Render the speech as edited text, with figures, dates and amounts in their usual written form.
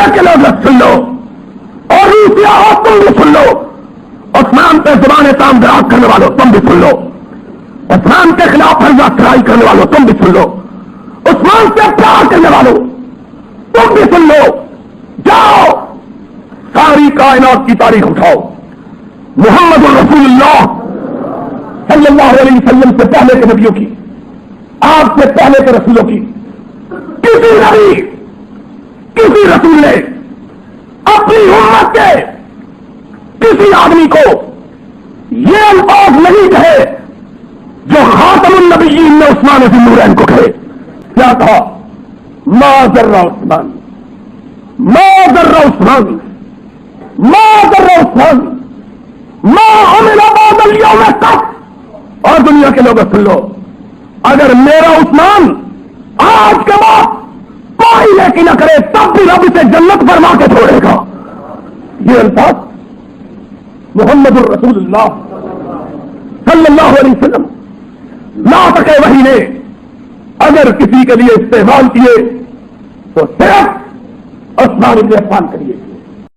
دنیا کے لوگ سن لو، اور روسیا اور تم بھی سن لو، عثمان پہ زبان تام دراز کرنے والوں تم بھی سن لو، عثمان کے خلاف حلوہ کرائی کرنے والوں تم بھی سن لو، عثمان سے پیار کرنے والوں تم بھی سن لو، جاؤ ساری کائنات کی تاریخ اٹھاؤ، محمد الرسول اللہ صلی اللہ علیہ وسلم سے پہلے کے نبیوں کی، آپ سے پہلے کے رسولوں کی، کسی نبی کسی رسول نے اپنی امت کے کسی آدمی کو یہ الفاظ نہیں کہے جو خاتم النبیین نے عثمان ذی النورین کو کہے. کیا کہا؟ ما ضر عثمان، ما ضر عثمان، ما ضر عثمان، ما عمل بعد اليوم قط. اور دنیا کے لوگ سن لو، اگر میرا عثمان آج کے بعد کوئی نیکی نہ کرے تب بھی رب اسے جنت فرما کے چھوڑے گا. یہ الفاظ محمد الرسول اللہ صلی اللہ علیہ وسلم لا تکے وحی نے اگر کسی کے لیے استعمال کیے تو صرف عثمان بن عفان کے لیے.